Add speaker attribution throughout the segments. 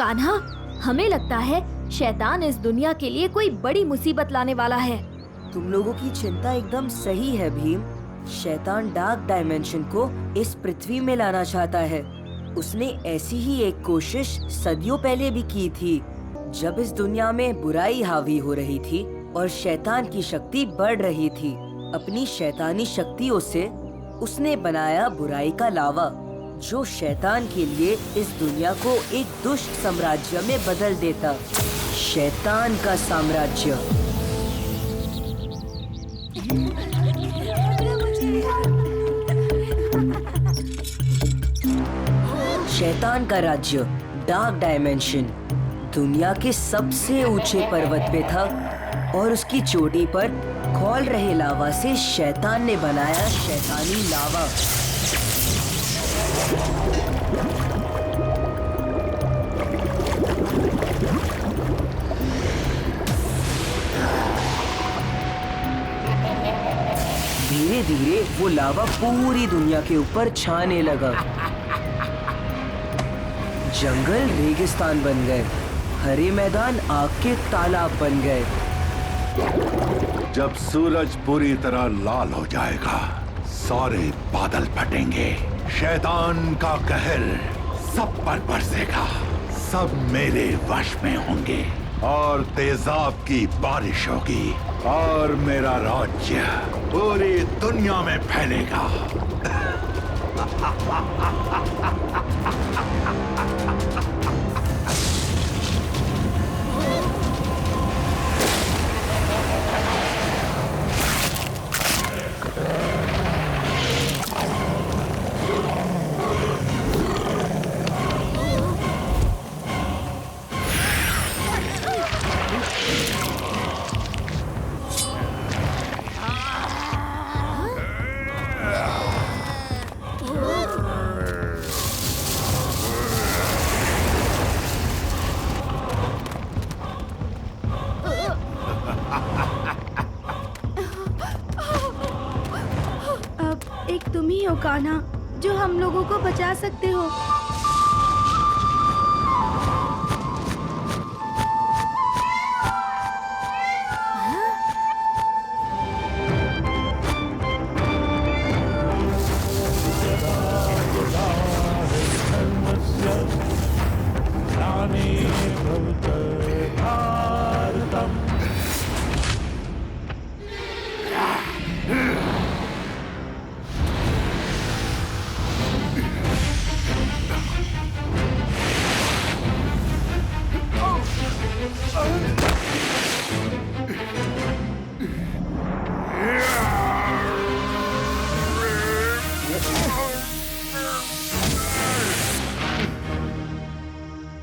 Speaker 1: कान्हा, हमें लगता है शैतान इस दुनिया के लिए कोई बड़ी मुसीबत लाने वाला है।
Speaker 2: तुम लोगों की चिंता एकदम सही है भीम। शैतान डार्क डायमेंशन को इस पृथ्वी में लाना चाहता है। उसने ऐसी ही एक कोशिश सदियों पहले भी की थी, जब इस दुनिया में बुराई हावी हो रही थी और शैतान की शक्ति बढ़ रही थी। अपनी शैतानी शक्तियों से उसने बनाया बुराई का लावा, जो शैतान के लिए इस दुनिया को एक दुष्ट साम्राज्य में बदल देता। शैतान का साम्राज्य। शैतान का राज्य डार्क डायमेंशन दुनिया के सबसे ऊंचे पर्वत पे था और उसकी चोटी पर खौल रहे लावा से शैतान ने बनाया शैतानी लावा। धीरे धीरे वो लावा पूरी दुनिया के ऊपर छाने लगा। जंगल रेगिस्तान बन गए, हरे मैदान आग के तालाब बन गए।
Speaker 3: जब सूरज पूरी तरह लाल हो जाएगा, सारे बादल फटेंगे, शैतान का कहर सब पर बरसेगा, सब मेरे वश में होंगे और तेजाब की बारिश होगी और मेरा राज्य पूरी दुनिया में फैलेगा।
Speaker 4: तुम ही हो कान्हा, जो हम लोगों को बचा सकते हो।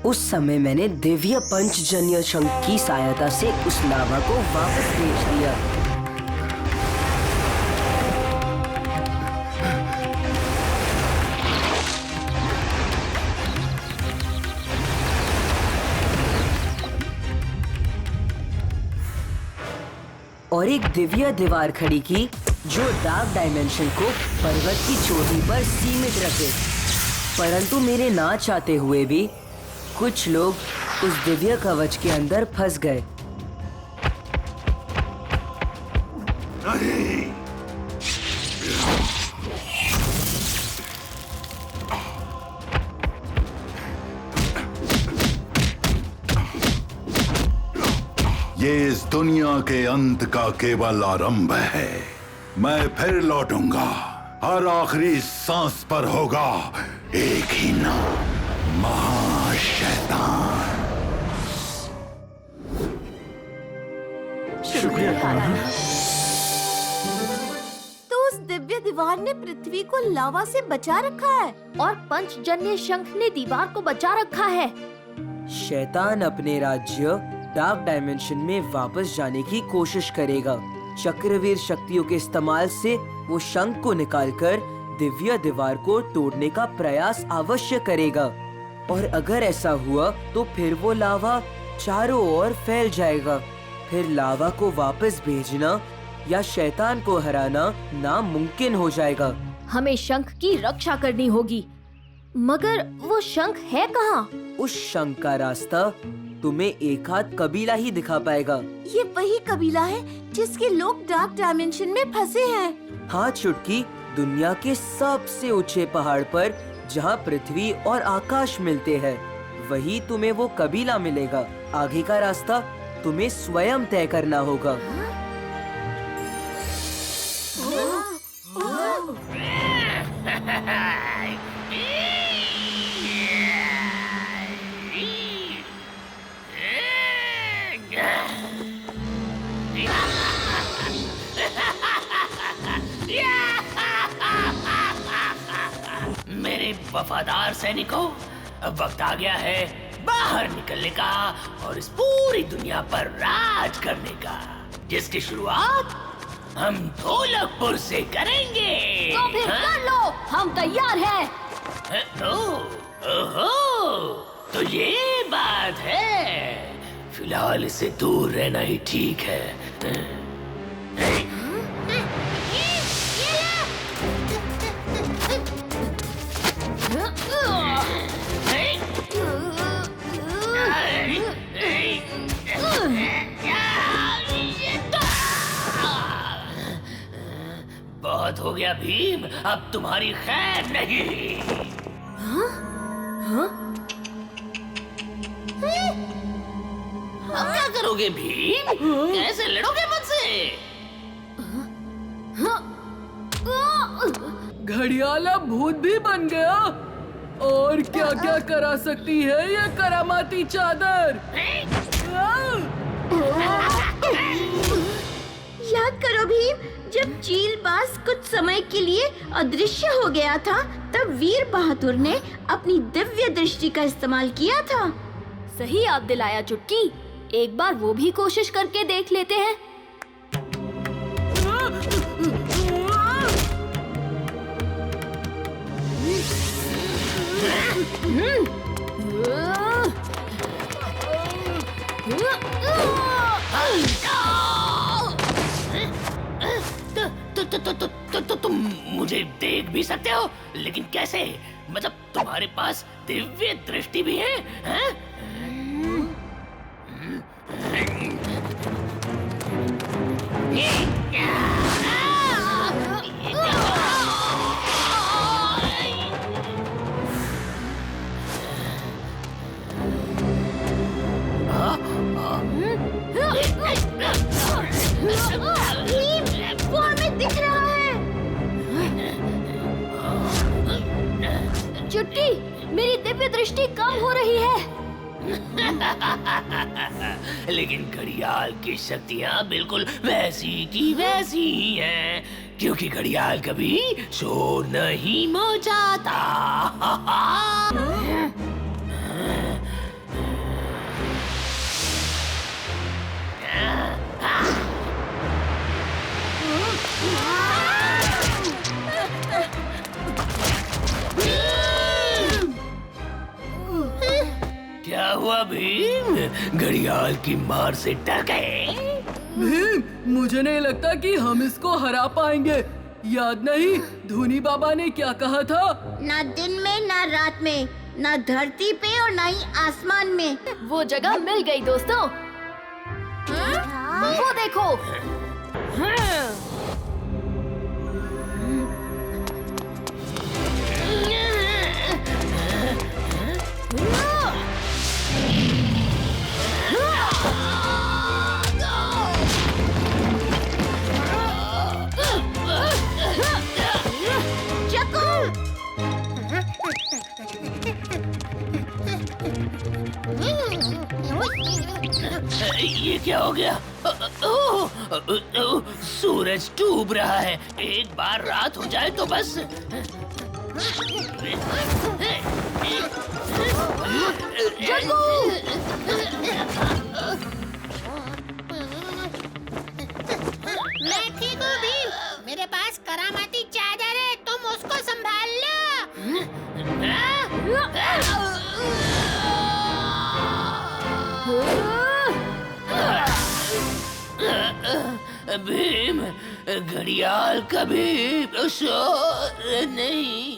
Speaker 2: उस समय मैंने दिव्य पंचजन्य शंख की सहायता से उस लावा को वापस भेज दिया। और एक दिव्य दीवार खड़ी की, जो डार्क डायमेंशन को पर्वत की चोटी पर सीमित रखे। परंतु मेरे ना चाहते हुए भी कुछ लोग उस दिव्य कवच के अंदर फंस गए।
Speaker 3: नहीं। ये इस दुनिया के अंत का केवल आरंभ है। मैं फिर लौटूंगा। हर आखिरी सांस पर होगा एक ही नाम, महाशैतान।
Speaker 1: शुक्रिया कान्हा।
Speaker 4: तो उस दिव्य दीवार ने पृथ्वी को लावा से बचा रखा है
Speaker 1: और पंचजन्य शंख ने दीवार को बचा रखा है।
Speaker 2: शैतान अपने राज्य डार्क डायमेंशन में वापस जाने की कोशिश करेगा। चक्रवीर शक्तियों के इस्तेमाल से वो शंख को निकालकर दिव्य दीवार को तोड़ने का प्रयास अवश्य करेगा। और अगर ऐसा हुआ तो फिर वो लावा चारों ओर फैल जाएगा। फिर लावा को वापस भेजना या शैतान को हराना नामुमकिन हो जाएगा।
Speaker 1: हमें शंख की रक्षा करनी होगी। मगर वो शंख है कहाँ?
Speaker 2: उस शंख का रास्ता तुम्हें एक आध कबीला ही दिखा पाएगा।
Speaker 4: ये वही कबीला है जिसके लोग डार्क डायमेंशन में फंसे हैं।
Speaker 2: हाँ चुटकी, दुनिया के सबसे ऊंचे पहाड़ पर जहाँ पृथ्वी और आकाश मिलते हैं, वही तुम्हें वो कबीला मिलेगा। आगे का रास्ता तुम्हें स्वयं तय करना होगा।
Speaker 5: मेरे वफादार सैनिकों, अब वक्त आ गया है बाहर निकलने का और इस पूरी दुनिया पर राज करने का, जिसकी शुरुआत हम ढोलकपुर से करेंगे।
Speaker 1: तो फिर
Speaker 5: हाँ?
Speaker 1: कर लो, हम तैयार हैं।
Speaker 5: ओहो, तो ये बात है। फिलहाल इससे दूर रहना ही ठीक है। बहुत हो गया भीम, अब तुम्हारी खैर नहीं। अब क्या करोगे भीम? कैसे लड़ोगे मुझसे?
Speaker 6: घड़ियाला भूत भी बन गया। और क्या क्या करा सकती है ये करामाती चादर।
Speaker 4: याद करो भीम, जब चीलबाज कुछ समय के लिए अदृश्य हो गया था, तब वीर बहादुर ने अपनी दिव्य दृष्टि का इस्तेमाल किया था।
Speaker 1: सही याद दिलाया चुटकी, एक बार वो भी कोशिश करके देख लेते हैं।
Speaker 5: तुम मुझे देख भी सकते हो, लेकिन कैसे? मतलब तुम्हारे पास दिव्य दृष्टि भी है, हैं?
Speaker 4: वो हमें दिख रहा है।
Speaker 1: चुटकी, मेरी दिव्य दृष्टि कम हो रही है।
Speaker 5: लेकिन घड़ियाल की शक्तियाँ बिल्कुल वैसी की वैसी ही हैं, क्योंकि घड़ियाल कभी शोर नहीं मचाता। क्या हुआ भीम? घड़ियाल की मार से डर गए?
Speaker 6: भीम, मुझे नहीं लगता कि हम इसको हरा पाएंगे। याद नहीं धूनी बाबा ने क्या कहा था?
Speaker 4: ना दिन में, ना रात में, ना धरती पे और ना ही आसमान में।
Speaker 1: वो जगह मिल गई दोस्तों। वो देखो।
Speaker 5: ये क्या हो गया? सूरज डूब रहा है। एक बार रात हो जाए तो बस।
Speaker 7: मैं ठीक हूँ भीम, मेरे पास करामाती चादर है, तुम उसको संभाल लो।
Speaker 5: भीम, घड़ियाल कभी शोर नहीं